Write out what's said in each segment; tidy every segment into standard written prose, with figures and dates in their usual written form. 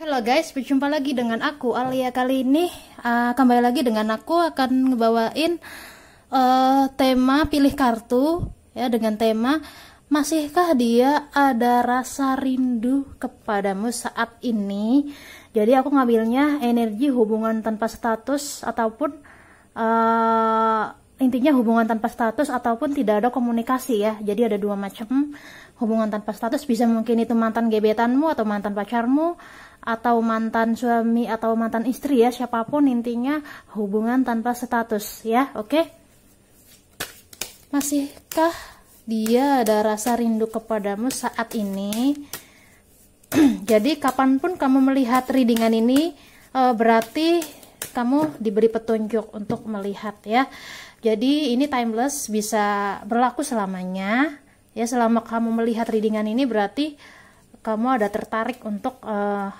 Halo guys, berjumpa lagi dengan aku Alia. Kali ini kembali lagi dengan aku akan ngebawain tema pilih kartu ya, dengan tema masihkah dia ada rasa rindu kepadamu saat ini. Jadi aku ngambilnya energi hubungan tanpa status ataupun intinya hubungan tanpa status ataupun tidak ada komunikasi ya. Jadi ada dua macam hubungan tanpa status, bisa mungkin itu mantan gebetanmu atau mantan pacarmu atau mantan suami atau mantan istri ya, siapapun, intinya hubungan tanpa status ya. Oke, masihkah dia ada rasa rindu kepadamu saat ini? Jadi kapanpun kamu melihat readingan ini berarti kamu diberi petunjuk untuk melihat ya. Jadi ini timeless, bisa berlaku selamanya ya. Selama kamu melihat readingan ini berarti kamu ada tertarik untuk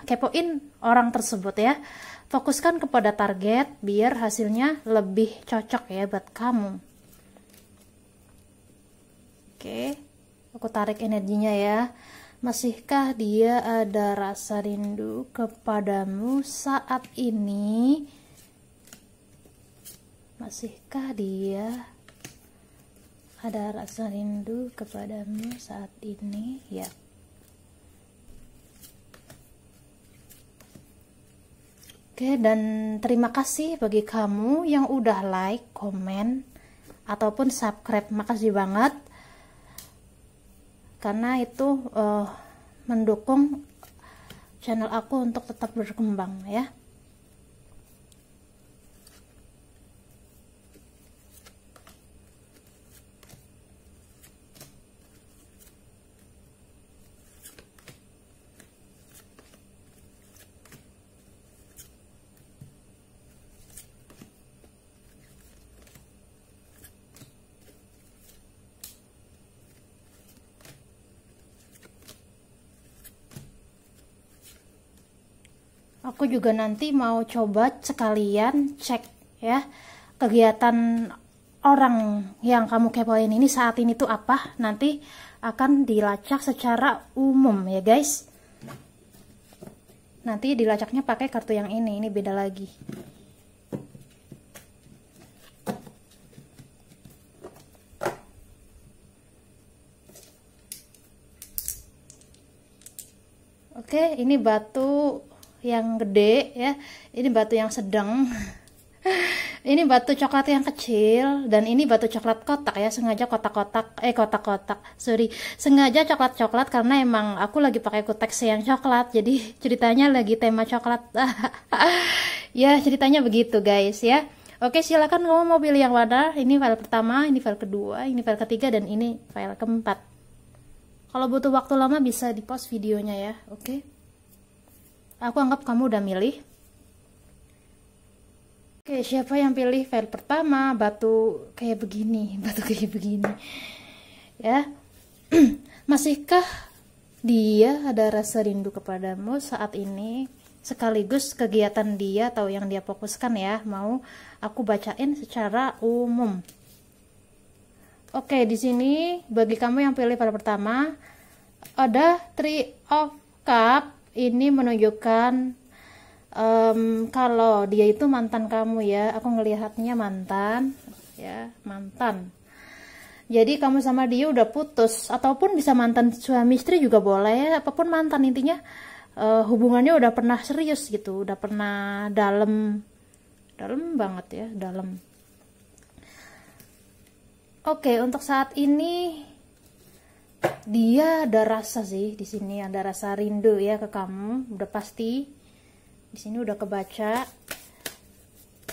kepoin orang tersebut ya. Fokuskan kepada target biar hasilnya lebih cocok ya buat kamu. Oke, aku tarik energinya ya. Masihkah dia ada rasa rindu kepadamu saat ini? Masihkah dia ada rasa rindu kepadamu saat ini ya? Oke, dan terima kasih bagi kamu yang udah like, komen, ataupun subscribe. Makasih banget, karena itu mendukung channel aku untuk tetap berkembang ya. Aku juga nanti mau coba sekalian cek ya kegiatan orang yang kamu kepoin ini saat ini tuh apa. Nanti akan dilacak secara umum ya guys. Nanti dilacaknya pakai kartu yang ini beda lagi. Oke, ini batu yang gede ya, ini batu yang sedang, ini batu coklat yang kecil, dan ini batu coklat kotak ya. Sengaja sengaja coklat karena emang aku lagi pakai kutex yang coklat, jadi ceritanya lagi tema coklat. Ya ceritanya begitu guys ya. Oke, silakan kamu mau pilih yang mana. Ini file pertama, ini file kedua, ini file ketiga, dan ini file keempat. Kalau butuh waktu lama bisa di pause videonya ya. Oke, aku anggap kamu udah milih. Oke, siapa yang pilih file pertama? Batu kayak begini, batu kayak begini ya. Masihkah dia ada rasa rindu kepadamu saat ini, sekaligus kegiatan dia atau yang dia fokuskan ya, mau aku bacain secara umum. Oke, di sini bagi kamu yang pilih file pertama ada Three of Cup. Ini menunjukkan kalau dia itu mantan kamu ya. Aku ngelihatnya mantan ya, mantan. Jadi kamu sama dia udah putus, ataupun bisa mantan suami istri juga boleh ya, apapun mantan, intinya hubungannya udah pernah serius gitu, udah pernah dalam banget ya, dalam. Oke, untuk saat ini dia ada rasa sih, di sini ada rasa rindu ya ke kamu, udah pasti. Di sini udah kebaca.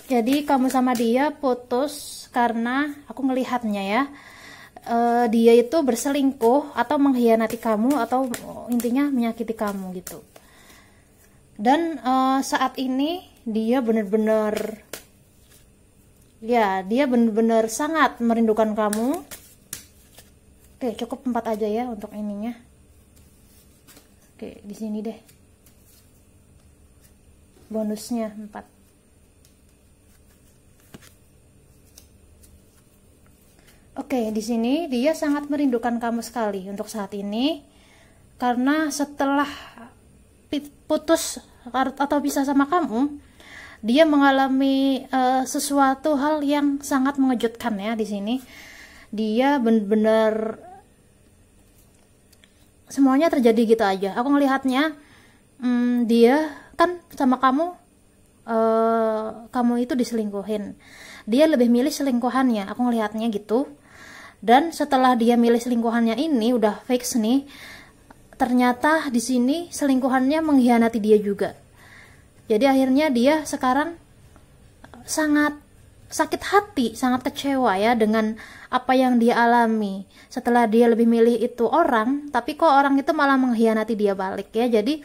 Jadi kamu sama dia putus karena aku ngelihatnya ya, dia itu berselingkuh atau mengkhianati kamu, atau intinya menyakiti kamu gitu. Dan saat ini dia bener-bener ya, dia bener-bener sangat merindukan kamu. Oke, cukup 4 aja ya untuk ininya. Oke, di sini deh. Bonusnya 4. Oke, di sini dia sangat merindukan kamu sekali untuk saat ini. Karena setelah putus atau pisah sama kamu, dia mengalami sesuatu hal yang sangat mengejutkan ya di sini. Dia benar-benar semuanya terjadi gitu aja. Aku ngelihatnya dia kan sama kamu, kamu itu diselingkuhin. Dia lebih milih selingkuhannya. Aku ngelihatnya gitu. Dan setelah dia milih selingkuhannya ini udah fix nih, ternyata di sini selingkuhannya mengkhianati dia juga. Jadi akhirnya dia sekarang sangat sakit hati, sangat kecewa ya dengan apa yang dia alami. Setelah dia lebih milih itu orang, tapi kok orang itu malah mengkhianati dia balik ya. Jadi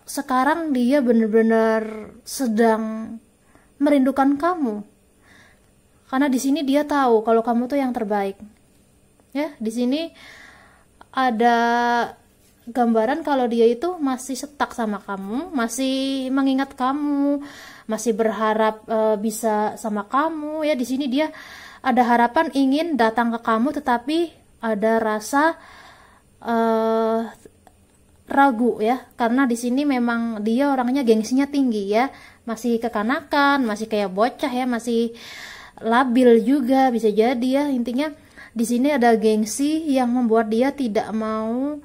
sekarang dia benar-benar sedang merindukan kamu. Karena di sini dia tahu kalau kamu tuh yang terbaik. Ya, di sini ada gambaran kalau dia itu masih stuck sama kamu, masih mengingat kamu, masih berharap bisa sama kamu ya. Di sini dia ada harapan ingin datang ke kamu, tetapi ada rasa ragu ya, karena di sini memang dia orangnya gengsinya tinggi ya, masih kekanakan, masih kayak bocah ya, masih labil juga bisa jadi ya. Intinya di sini ada gengsi yang membuat dia tidak mau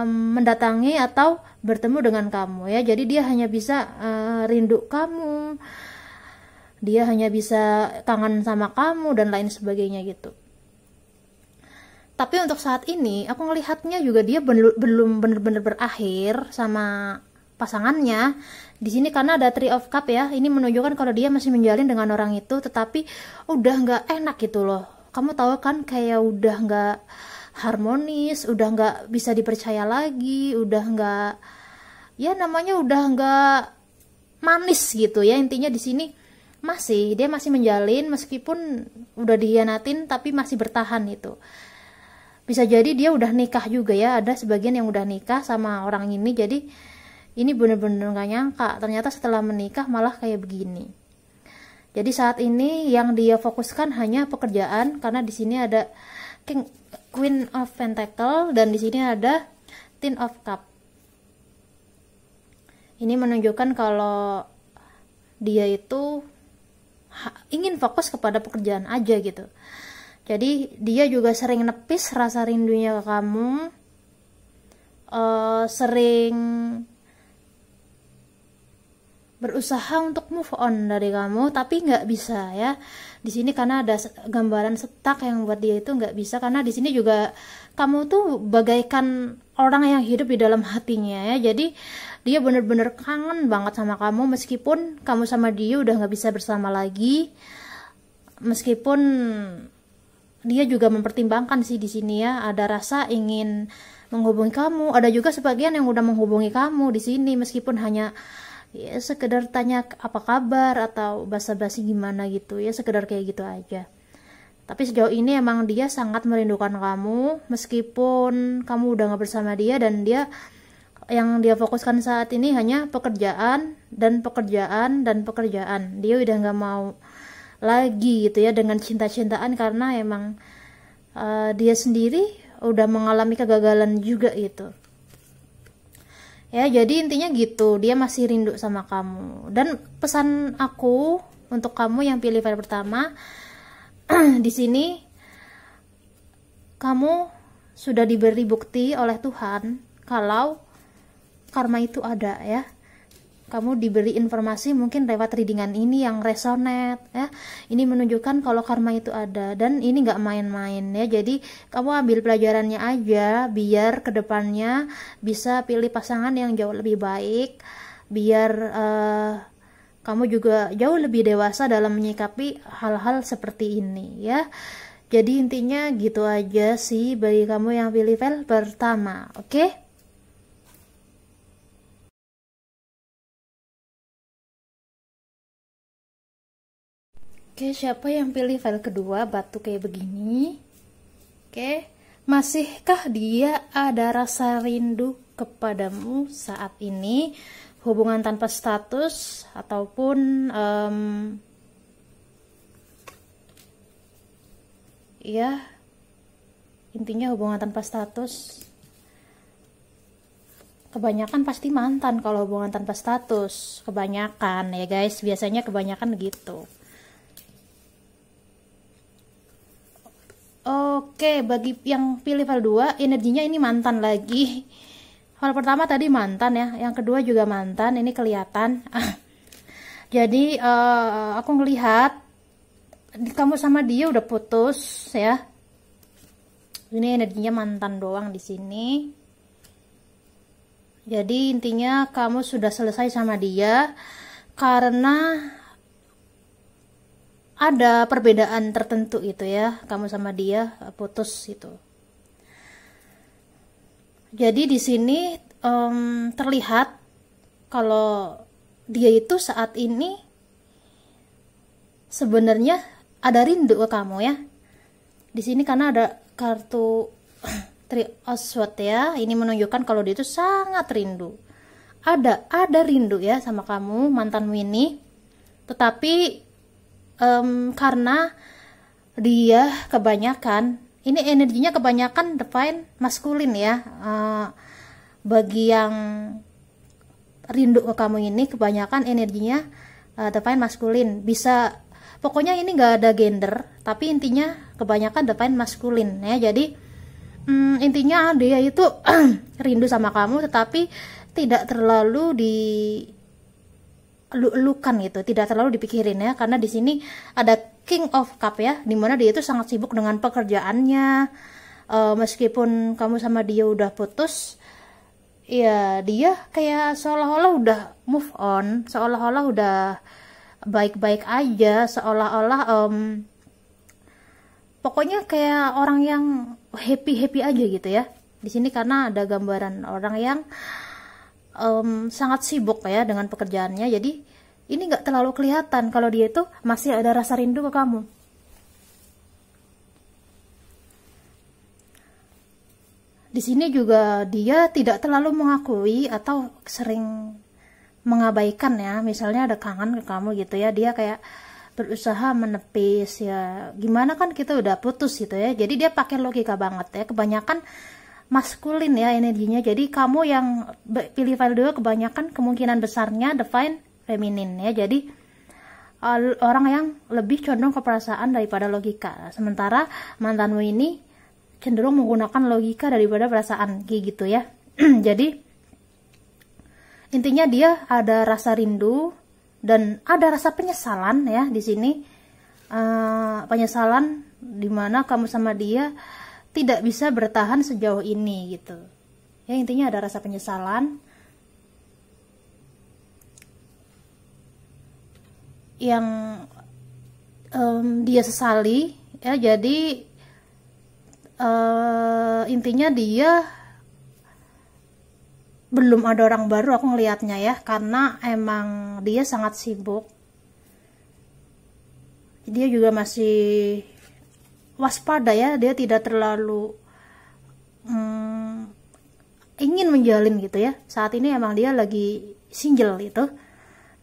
mendatangi atau bertemu dengan kamu ya. Jadi dia hanya bisa rindu kamu, dia hanya bisa kangen sama kamu dan lain sebagainya gitu. Tapi untuk saat ini aku ngelihatnya juga dia belum benar-benar berakhir sama pasangannya di sini, karena ada Three of Cup ya. Ini menunjukkan kalau dia masih menjalin dengan orang itu, tetapi udah nggak enak gitu loh. Kamu tahu kan, kayak udah nggak harmonis, udah nggak bisa dipercaya lagi, udah nggak, ya namanya udah nggak manis gitu ya. Intinya di sini dia masih menjalin meskipun udah dikhianatin, tapi masih bertahan itu. Bisa jadi dia udah nikah juga ya, ada sebagian yang udah nikah sama orang ini. Jadi ini bener-bener gak nyangka ternyata setelah menikah malah kayak begini. Jadi saat ini yang dia fokuskan hanya pekerjaan, karena di sini ada Queen of Pentacle dan di sini ada Ten of Cup. Ini menunjukkan kalau dia itu ingin fokus kepada pekerjaan aja gitu. Jadi dia juga sering nepis rasa rindunya ke kamu, sering berusaha untuk move on dari kamu, tapi nggak bisa ya. Di sini karena ada gambaran stuck yang buat dia itu nggak bisa, karena di sini juga kamu tuh bagaikan orang yang hidup di dalam hatinya ya. Jadi dia bener-bener kangen banget sama kamu, meskipun kamu sama dia udah nggak bisa bersama lagi. Meskipun dia juga mempertimbangkan sih di sini ya, ada rasa ingin menghubungi kamu, ada juga sebagian yang udah menghubungi kamu di sini, meskipun hanya ya sekedar tanya apa kabar atau basa-basi gimana gitu ya, sekedar kayak gitu aja. Tapi sejauh ini emang dia sangat merindukan kamu, meskipun kamu udah gak bersama dia, dan dia yang dia fokuskan saat ini hanya pekerjaan dan pekerjaan dan pekerjaan. Dia udah gak mau lagi gitu ya dengan cinta-cintaan, karena emang dia sendiri udah mengalami kegagalan juga gitu. Ya, jadi intinya gitu, dia masih rindu sama kamu. Dan pesan aku untuk kamu yang pilih file pertama, di sini kamu sudah diberi bukti oleh Tuhan kalau karma itu ada ya. Kamu diberi informasi mungkin lewat readingan ini yang resonate ya. Ini menunjukkan kalau karma itu ada, dan ini nggak main-main ya. Jadi kamu ambil pelajarannya aja, biar kedepannya bisa pilih pasangan yang jauh lebih baik, biar kamu juga jauh lebih dewasa dalam menyikapi hal-hal seperti ini ya. Jadi intinya gitu aja sih bagi kamu yang pilih file pertama, oke? Oke, siapa yang pilih file kedua batu kayak begini? Oke, masihkah dia ada rasa rindu kepadamu saat ini? Hubungan tanpa status ataupun ya, intinya hubungan tanpa status. kebanyakan pasti mantan kalau hubungan tanpa status, kebanyakan ya guys, biasanya kebanyakan gitu. Oke, bagi yang pilih file 2, energinya ini mantan lagi. File pertama tadi mantan ya, yang kedua juga mantan, ini kelihatan. Jadi aku ngelihat kamu sama dia udah putus ya. Ini energinya mantan doang di sini. Jadi intinya kamu sudah selesai sama dia karena ada perbedaan tertentu itu ya, kamu sama dia putus itu. Jadi di sini terlihat kalau dia itu saat ini sebenarnya ada rindu ke kamu ya. Di sini karena ada kartu Three of Swords ya, ini menunjukkan kalau dia itu sangat rindu. Ada rindu ya sama kamu, mantanmu ini. Tetapi karena dia kebanyakan, ini energinya kebanyakan divine maskulin ya. Bagi yang rindu ke kamu ini kebanyakan energinya divine maskulin. Bisa, pokoknya ini nggak ada gender, tapi intinya kebanyakan divine maskulin ya. Jadi intinya dia itu rindu sama kamu, tetapi tidak terlalu dilukan gitu, tidak terlalu dipikirin ya, karena di sini ada King of Cup ya, dimana dia itu sangat sibuk dengan pekerjaannya. Meskipun kamu sama dia udah putus, ya dia kayak seolah-olah udah move on, seolah-olah udah baik-baik aja, seolah-olah pokoknya kayak orang yang happy aja gitu ya. Di sini karena ada gambaran orang yang sangat sibuk ya dengan pekerjaannya. Jadi ini nggak terlalu kelihatan kalau dia itu masih ada rasa rindu ke kamu. Di sini juga dia tidak terlalu mengakui atau sering mengabaikan ya. Misalnya ada kangen ke kamu gitu ya, dia kayak berusaha menepis ya, gimana kan kita udah putus gitu ya. Jadi dia pakai logika banget ya, kebanyakan maskulin ya energinya. Jadi kamu yang pilih file 2 kebanyakan kemungkinan besarnya divine feminin ya. Jadi orang yang lebih condong ke perasaan daripada logika, sementara mantanmu ini cenderung menggunakan logika daripada perasaan kayak gitu ya. Jadi intinya dia ada rasa rindu dan ada rasa penyesalan ya di sini. Penyesalan dimana kamu sama dia tidak bisa bertahan sejauh ini gitu ya. Intinya ada rasa penyesalan yang dia sesali ya. Jadi intinya dia belum ada orang baru aku ngelihatnya ya, karena emang dia sangat sibuk. Dia juga masih waspada ya, dia tidak terlalu ingin menjalin gitu ya. Saat ini emang dia lagi single gitu.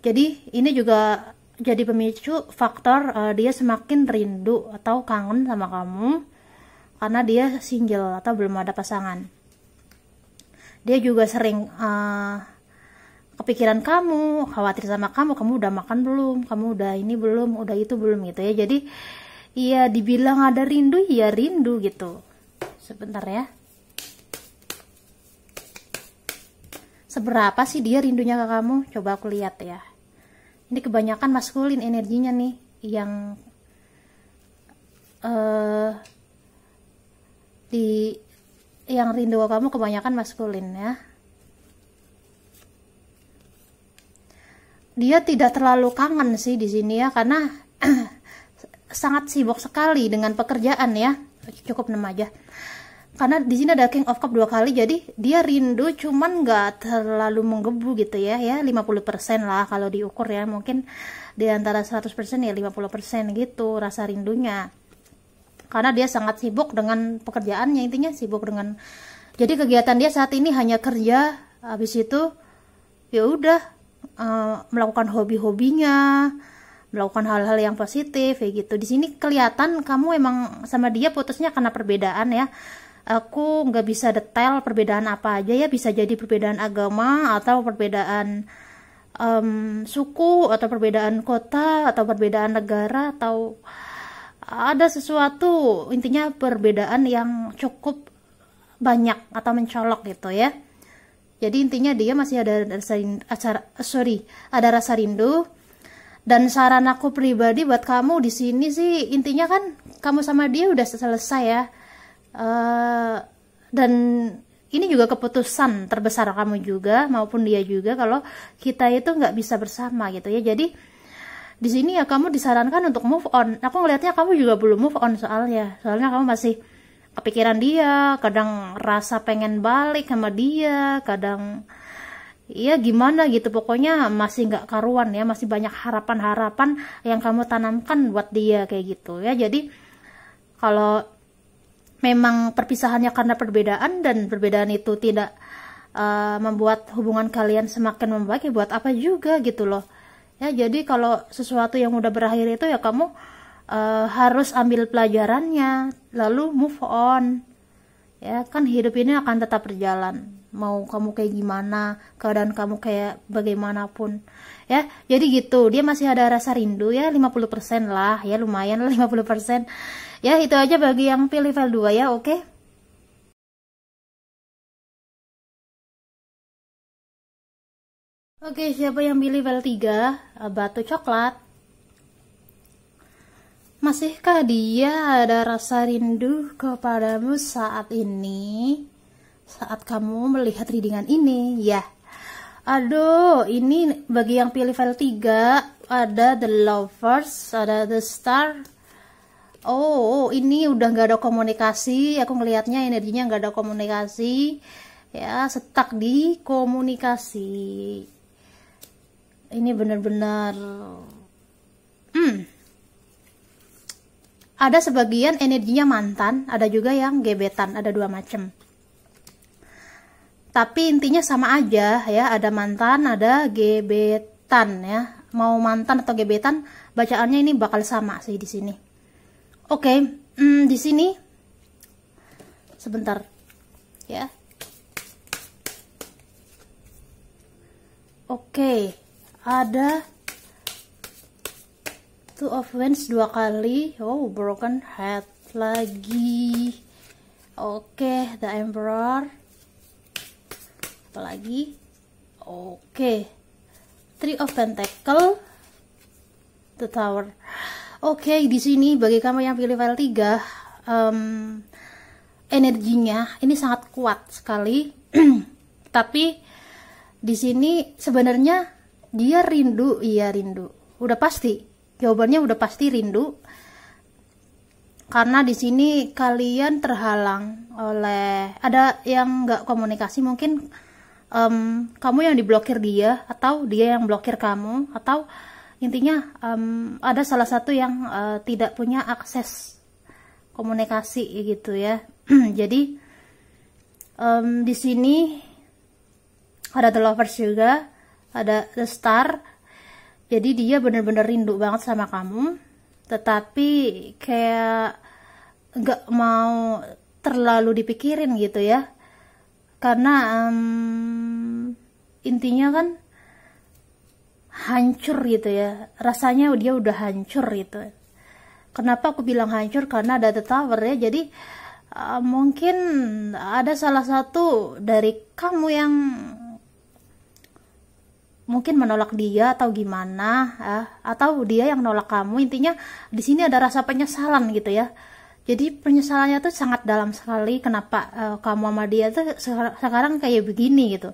Jadi ini juga jadi pemicu faktor dia semakin rindu atau kangen sama kamu karena dia single atau belum ada pasangan. Dia juga sering kepikiran kamu, khawatir sama kamu udah makan belum, kamu udah ini belum, udah itu belum gitu ya. Jadi iya dibilang ada rindu, ya rindu gitu. Sebentar ya. Seberapa sih dia rindunya ke kamu? Coba aku lihat ya. Ini kebanyakan maskulin energinya nih, yang rindu ke kamu kebanyakan maskulin ya. Dia tidak terlalu kangen sih di sini ya, karena sangat sibuk sekali dengan pekerjaan ya. Cukup 6 aja. Karena di sini ada King of Cup 2 kali, jadi dia rindu cuman nggak terlalu menggebu gitu ya. Ya 50% lah kalau diukur ya, mungkin di antara 100% ya 50% gitu rasa rindunya. Karena dia sangat sibuk dengan pekerjaannya, intinya sibuk dengan, jadi kegiatan dia saat ini hanya kerja, habis itu ya udah melakukan hobi-hobinya, melakukan hal-hal yang positif kayak gitu. Di sini kelihatan kamu emang sama dia putusnya karena perbedaan ya, aku nggak bisa detail perbedaan apa aja ya, bisa jadi perbedaan agama atau perbedaan suku atau perbedaan kota atau perbedaan negara atau ada sesuatu, intinya perbedaan yang cukup banyak atau mencolok gitu ya. Jadi intinya dia masih ada rasa rindu. Dan saran aku pribadi buat kamu di sini sih, intinya kan kamu sama dia udah selesai ya. Dan ini juga keputusan terbesar kamu juga maupun dia juga kalau kita itu nggak bisa bersama gitu ya. Jadi di sini ya kamu disarankan untuk move on. Aku ngelihatnya kamu juga belum move on soalnya kamu masih kepikiran dia, kadang rasa pengen balik sama dia, kadang ya gimana gitu, pokoknya masih nggak karuan ya, masih banyak harapan-harapan yang kamu tanamkan buat dia kayak gitu ya. Jadi kalau memang perpisahannya karena perbedaan dan perbedaan itu tidak membuat hubungan kalian semakin membaik, ya buat apa juga gitu loh ya. Jadi kalau sesuatu yang udah berakhir itu ya kamu harus ambil pelajarannya lalu move on ya, kan hidup ini akan tetap berjalan mau kamu kayak gimana, keadaan kamu kayak bagaimanapun ya. Jadi gitu, dia masih ada rasa rindu ya, 50% lah ya, lumayan lah 50% ya. Itu aja bagi yang pilih file 2 ya. Oke. Oke, siapa yang pilih file 3? Batu coklat. Masihkah dia ada rasa rindu kepadamu saat ini? Saat kamu melihat readingan ini ya. Aduh, ini bagi yang pilih file 3 ada the lovers, ada the star. Oh, ini udah nggak ada komunikasi. Aku ngelihatnya energinya nggak ada komunikasi ya, stuck di komunikasi. Ini benar-benar ada sebagian energinya mantan, ada juga yang gebetan, ada dua macam. Tapi intinya sama aja ya, ada mantan, ada gebetan ya. Mau mantan atau gebetan, bacaannya ini bakal sama sih di sini. Oke, di sini sebentar ya. Oke, ada Two of Wands 2 kali. Oh, broken heart lagi. Oke, the Emperor. Apalagi? Oke, Three of Pentacle, the Tower. Oke, di sini bagi kamu yang pilih file 3, energinya ini sangat kuat sekali. Tapi di sini sebenarnya dia rindu, iya rindu. Udah pasti, jawabannya udah pasti rindu. Karena di sini kalian terhalang oleh ada yang nggak komunikasi, mungkin kamu yang diblokir dia atau dia yang blokir kamu, atau intinya ada salah satu yang tidak punya akses komunikasi gitu ya. Jadi di sini ada the lovers juga, ada the star. Jadi dia bener-bener rindu banget sama kamu, tetapi kayak nggak mau terlalu dipikirin gitu ya. Karena intinya kan hancur gitu ya, rasanya dia udah hancur gitu. Kenapa aku bilang hancur? Karena ada the Tower ya. Jadi mungkin ada salah satu dari kamu yang mungkin menolak dia atau gimana ya, atau dia yang nolak kamu. Intinya di sini ada rasa penyesalan gitu ya. Jadi penyesalannya tuh sangat dalam sekali, kenapa kamu sama dia tuh sekarang kayak begini gitu.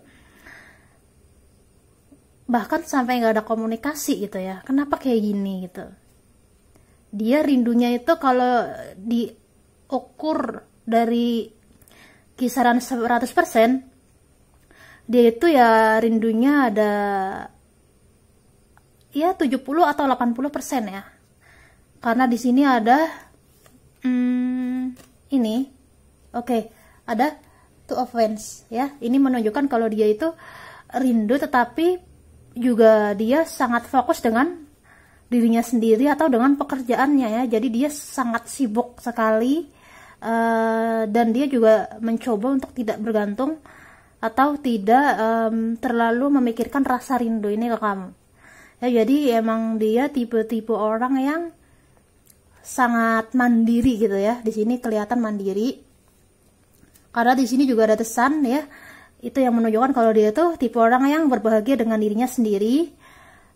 Bahkan sampai nggak ada komunikasi gitu ya. Kenapa kayak gini gitu. Dia rindunya itu kalau diukur dari kisaran 100%, dia itu ya rindunya ada ya 70 atau 80% ya. Karena di sini ada ini, oke, ada Two of Wands ya. Ini menunjukkan kalau dia itu rindu, tetapi juga dia sangat fokus dengan dirinya sendiri atau dengan pekerjaannya ya. Jadi dia sangat sibuk sekali dan dia juga mencoba untuk tidak bergantung atau tidak terlalu memikirkan rasa rindu ini ke kamu. Ya, jadi emang dia tipe-tipe orang yang sangat mandiri gitu ya. Di sini kelihatan mandiri. Karena di sini juga ada The Sun ya. Itu yang menunjukkan kalau dia tuh tipe orang yang berbahagia dengan dirinya sendiri.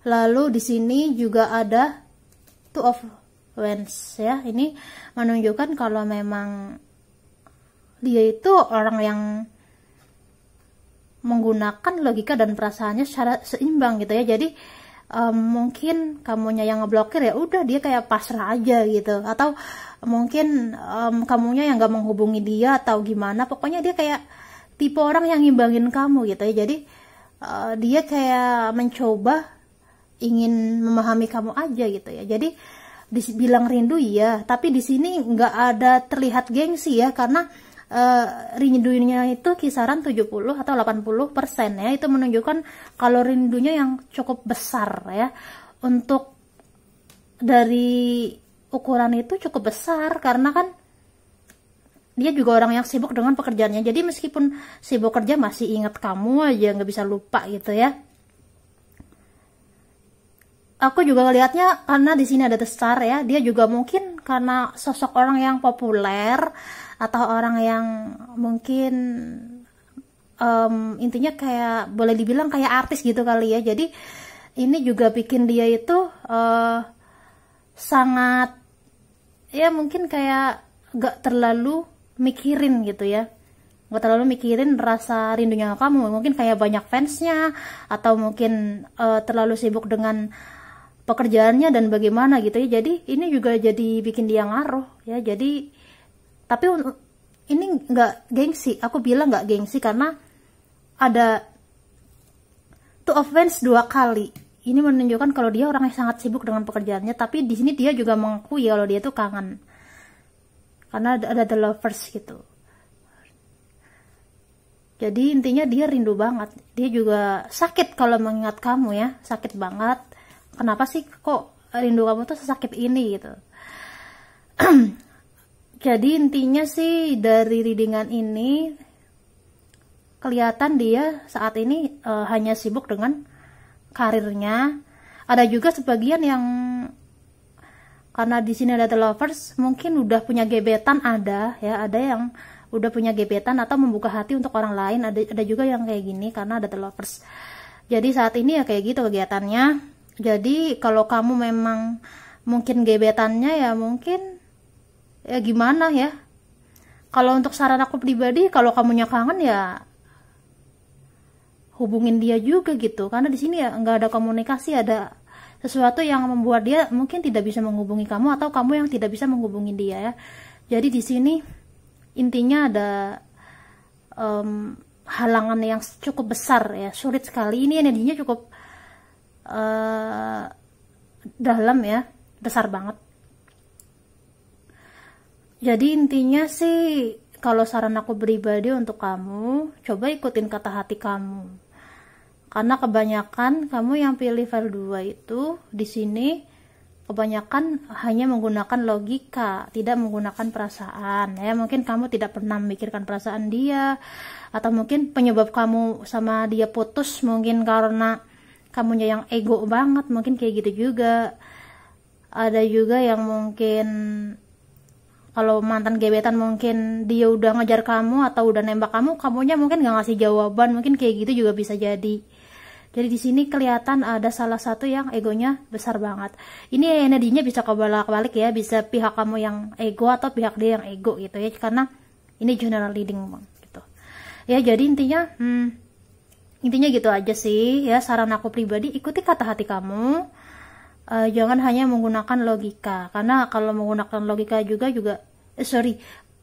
Lalu di sini juga ada Two of Wands ya. Ini menunjukkan kalau memang dia itu orang yang menggunakan logika dan perasaannya secara seimbang gitu ya. Jadi mungkin kamunya yang ngeblokir, ya udah dia kayak pasrah aja gitu, atau mungkin kamunya yang gak menghubungi dia atau gimana, pokoknya dia kayak tipe orang yang ngimbangin kamu gitu ya. Jadi dia kayak mencoba ingin memahami kamu aja gitu ya. Jadi dibilang rindu iya, tapi di sini nggak ada terlihat gengsi ya, karena rindunya itu kisaran 70 atau 80% ya. Itu menunjukkan kalau rindunya yang cukup besar ya. Untuk dari ukuran itu cukup besar, karena kan dia juga orang yang sibuk dengan pekerjaannya. Jadi meskipun sibuk kerja masih ingat kamu aja, nggak bisa lupa gitu ya. Aku juga ngelihatnya karena di sini ada The Star ya. Dia juga mungkin karena sosok orang yang populer atau orang yang mungkin intinya kayak boleh dibilang kayak artis gitu kali ya. Jadi ini juga bikin dia itu sangat ya mungkin kayak gak terlalu mikirin gitu ya, gak terlalu mikirin rasa rindunya kamu. Mungkin kayak banyak fansnya, atau mungkin terlalu sibuk dengan pekerjaannya dan bagaimana gitu ya. Jadi ini juga jadi bikin dia ngaruh ya. Jadi tapi ini nggak gengsi, aku bilang nggak gengsi karena ada Two of Wands 2 kali. Ini menunjukkan kalau dia orang yang sangat sibuk dengan pekerjaannya, tapi di sini dia juga mengakui kalau dia tuh kangen. Karena ada The Lovers gitu. Jadi intinya dia rindu banget. Dia juga sakit kalau mengingat kamu ya, sakit banget. Kenapa sih kok rindu kamu tuh sesakit ini gitu. Jadi intinya sih dari readingan ini kelihatan dia saat ini hanya sibuk dengan karirnya. Ada juga sebagian yang karena di sini ada The Lovers, mungkin udah punya gebetan, ada ya, ada yang udah punya gebetan atau membuka hati untuk orang lain. Ada juga yang kayak gini karena ada The Lovers. Jadi saat ini ya kayak gitu kegiatannya. Jadi kalau kamu memang mungkin gebetannya ya mungkin ya gimana ya. Kalau untuk saran aku pribadi, kalau kamunya kangen ya hubungin dia juga gitu. Karena di sini ya nggak ada komunikasi, ada sesuatu yang membuat dia mungkin tidak bisa menghubungi kamu atau kamu yang tidak bisa menghubungi dia ya. Jadi di sini intinya ada halangan yang cukup besar ya, sulit sekali. Ini energinya cukup dalam ya, besar banget. Jadi intinya sih kalau saran aku pribadi untuk kamu, coba ikutin kata hati kamu. Karena kebanyakan kamu yang pilih file 2 itu di sini kebanyakan hanya menggunakan logika, tidak menggunakan perasaan ya. Mungkin kamu tidak pernah memikirkan perasaan dia, atau mungkin penyebab kamu sama dia putus mungkin karena kamunya yang ego banget, mungkin kayak gitu juga. Ada juga yang mungkin kalau mantan gebetan mungkin dia udah ngejar kamu atau udah nembak kamu, kamunya mungkin gak ngasih jawaban, mungkin kayak gitu juga bisa jadi. Jadi di sini kelihatan ada salah satu yang egonya besar banget. Ini energinya bisa kebalik ya, bisa pihak kamu yang ego atau pihak dia yang ego gitu ya, karena ini general reading gitu. Ya jadi intinya gitu aja sih ya, saran aku pribadi, ikuti kata hati kamu. Jangan hanya menggunakan logika, karena kalau menggunakan logika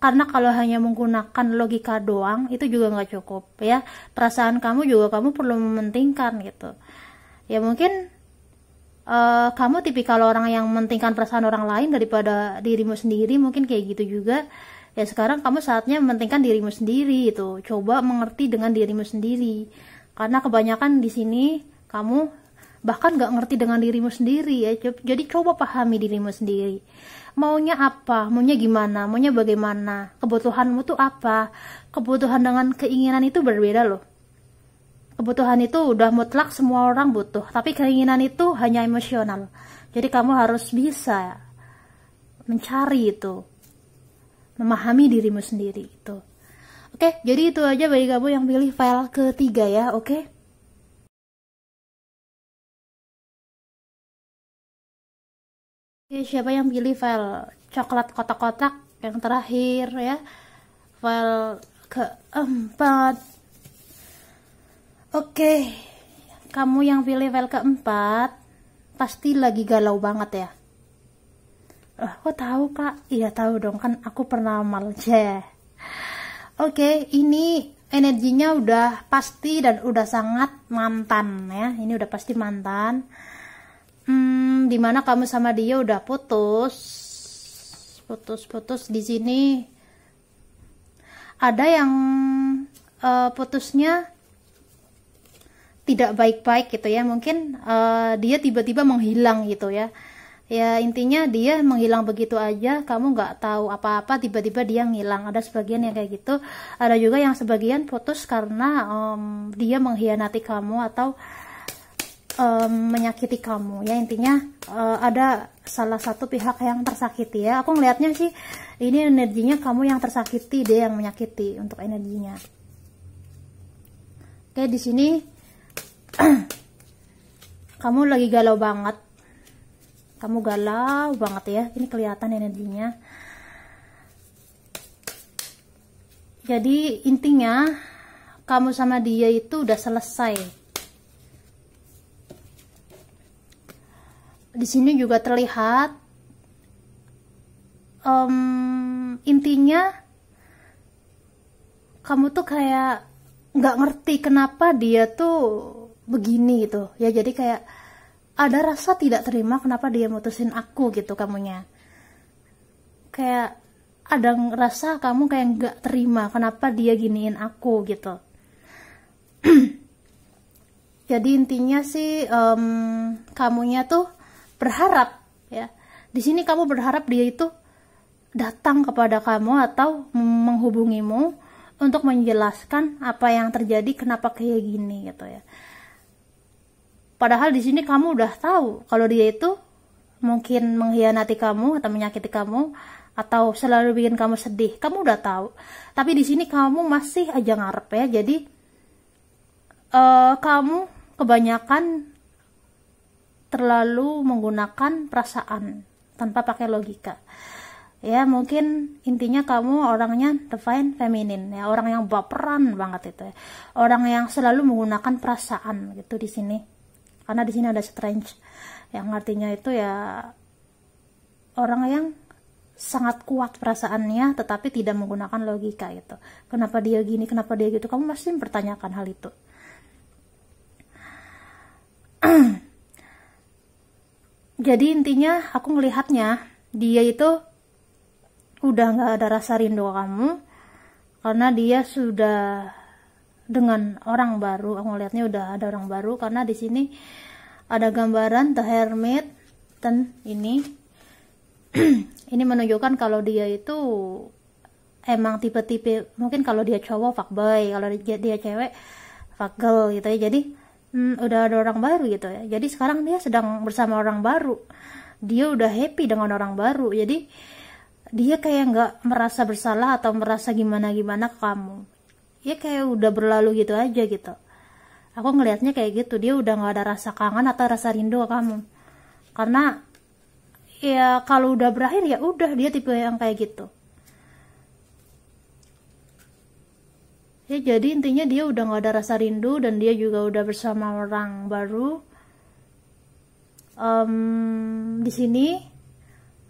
karena kalau hanya menggunakan logika doang itu juga nggak cukup ya. Perasaan kamu juga kamu perlu mementingkan gitu ya. Mungkin kamu tipikal orang yang mementingkan perasaan orang lain daripada dirimu sendiri, mungkin kayak gitu juga ya. Sekarang kamu saatnya mementingkan dirimu sendiri itu, coba mengerti dengan dirimu sendiri, karena kebanyakan di sini kamu bahkan nggak ngerti dengan dirimu sendiri ya. Jadi coba pahami dirimu sendiri, maunya apa, maunya gimana, maunya bagaimana, kebutuhanmu tuh apa. Kebutuhan dengan keinginan itu berbeda loh. Kebutuhan itu udah mutlak semua orang butuh, tapi keinginan itu hanya emosional. Jadi kamu harus bisa mencari itu, memahami dirimu sendiri itu. Oke, jadi itu aja bagi kamu yang pilih file ketiga ya, oke? Oke, siapa yang pilih file coklat kotak-kotak yang terakhir ya? File keempat. Oke, kamu yang pilih file keempat pasti lagi galau banget ya. Kok tahu kak? Iya tahu dong, kan aku pernah malje. Oke, ini energinya udah pasti dan udah sangat mantan ya. Ini udah pasti mantan. Dimana kamu sama dia udah putus di sini. Ada yang putusnya tidak baik-baik gitu ya, mungkin dia tiba-tiba menghilang gitu ya. Ya intinya dia menghilang begitu aja, kamu nggak tahu apa-apa, tiba-tiba dia ngilang. Ada sebagian yang kayak gitu, ada juga yang sebagian putus karena dia mengkhianati kamu atau menyakiti kamu ya. Intinya ada salah satu pihak yang tersakiti ya. Aku ngelihatnya sih ini energinya kamu yang tersakiti, dia yang menyakiti untuk energinya. Oke, di sini kamu lagi galau banget, kamu galau banget ya, ini kelihatan energinya. Jadi intinya kamu sama dia itu udah selesai. Di sini juga terlihat intinya kamu tuh kayak nggak ngerti kenapa dia tuh begini gitu ya. Jadi kayak ada rasa tidak terima kenapa dia mutusin aku gitu kamunya. Kayak ada rasa kamu kayak nggak terima kenapa dia giniin aku gitu. Jadi intinya sih kamunya tuh berharap ya. Di sini kamu berharap dia itu datang kepada kamu atau menghubungimu untuk menjelaskan apa yang terjadi, kenapa kayak gini gitu ya. Padahal di sini kamu udah tahu kalau dia itu mungkin mengkhianati kamu atau menyakiti kamu atau selalu bikin kamu sedih. Kamu udah tahu. Tapi di sini kamu masih aja ngarep ya. Jadi kamu kebanyakan terlalu menggunakan perasaan tanpa pakai logika. Ya mungkin intinya kamu orangnya divine feminine ya, orang yang baperan banget itu ya. Orang yang selalu menggunakan perasaan gitu di sini. Karena di sini ada strange yang artinya itu ya orang yang sangat kuat perasaannya tetapi tidak menggunakan logika itu. Kenapa dia gini, kenapa dia gitu, kamu masih mempertanyakan hal itu. Jadi intinya aku ngelihatnya dia itu udah nggak ada rasa rindu kamu karena dia sudah dengan orang baru. Aku ngelihatnya udah ada orang baru karena di sini ada gambaran The Hermit dan ini ini menunjukkan kalau dia itu emang tipe-tipe, mungkin kalau dia cowok fuckboy, kalau dia cewek fuckgirl gitu ya. Jadi udah ada orang baru gitu ya. Jadi sekarang dia sedang bersama orang baru, dia udah happy dengan orang baru. Jadi dia kayak nggak merasa bersalah atau merasa gimana-gimana ke kamu. Ya kayak udah berlalu gitu aja gitu. Aku ngelihatnya kayak gitu, dia udah nggak ada rasa kangen atau rasa rindu ke kamu. Karena ya kalau udah berakhir ya udah, dia tipe yang kayak gitu. Ya jadi intinya dia udah nggak ada rasa rindu dan dia juga udah bersama orang baru. Di sini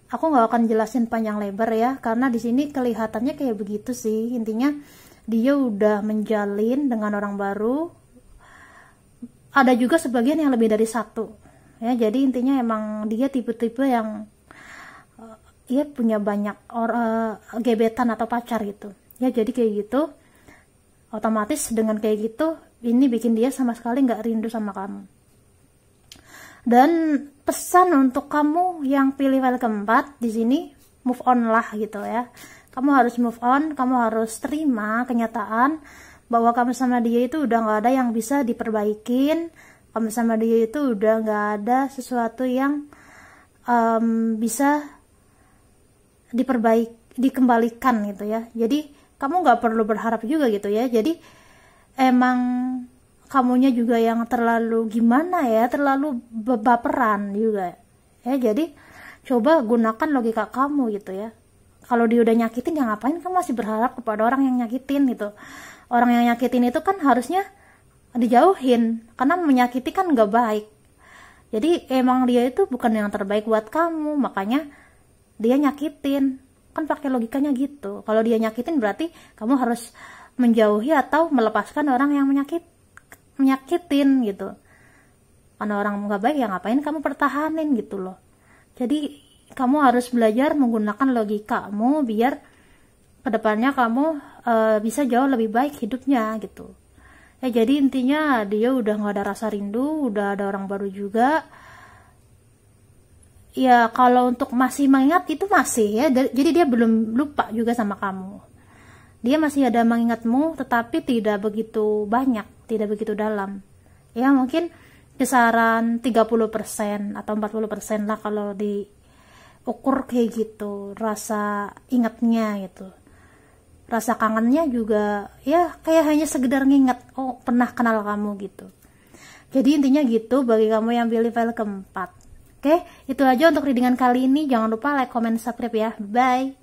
aku nggak akan jelasin panjang lebar ya, karena di sini kelihatannya kayak begitu sih. Intinya dia udah menjalin dengan orang baru. Ada juga sebagian yang lebih dari satu ya. Jadi intinya emang dia tipe-tipe yang dia punya banyak gebetan atau pacar gitu ya. Jadi kayak gitu, otomatis dengan kayak gitu ini bikin dia sama sekali nggak rindu sama kamu. Dan pesan untuk kamu yang pilih file keempat di sini, move on lah gitu ya. Kamu harus move on, kamu harus terima kenyataan bahwa kamu sama dia itu udah nggak ada yang bisa diperbaikin, kamu sama dia itu udah nggak ada sesuatu yang bisa dikembalikan gitu ya. Jadi kamu nggak perlu berharap juga gitu ya. Jadi emang kamunya juga yang terlalu gimana ya, terlalu baperan juga ya. Jadi coba gunakan logika kamu gitu ya. Kalau dia udah nyakitin, ya ngapain kamu masih berharap kepada orang yang nyakitin gitu. Orang yang nyakitin itu kan harusnya dijauhin, karena menyakiti kan nggak baik. Jadi emang dia itu bukan yang terbaik buat kamu, makanya dia nyakitin. Kan pakai logikanya gitu. Kalau dia nyakitin berarti kamu harus menjauhi atau melepaskan orang yang menyakitin gitu. Karena orang nggak baik, ya ngapain kamu pertahanin gitu loh. Jadi kamu harus belajar menggunakan logikamu biar kedepannya kamu bisa jauh lebih baik hidupnya gitu ya. Jadi intinya dia udah nggak ada rasa rindu, udah ada orang baru juga ya. Kalau untuk masih mengingat itu masih ya, jadi dia belum lupa juga sama kamu. Dia masih ada mengingatmu, tetapi tidak begitu banyak, tidak begitu dalam. Ya mungkin kisaran 30% atau 40% lah kalau diukur kayak gitu. Rasa ingatnya gitu. Rasa kangennya juga ya kayak hanya sekedar nginget, oh pernah kenal kamu gitu. Jadi intinya gitu bagi kamu yang pilih file keempat. Oke, itu aja untuk readingan kali ini. Jangan lupa like, comment, subscribe ya. Bye.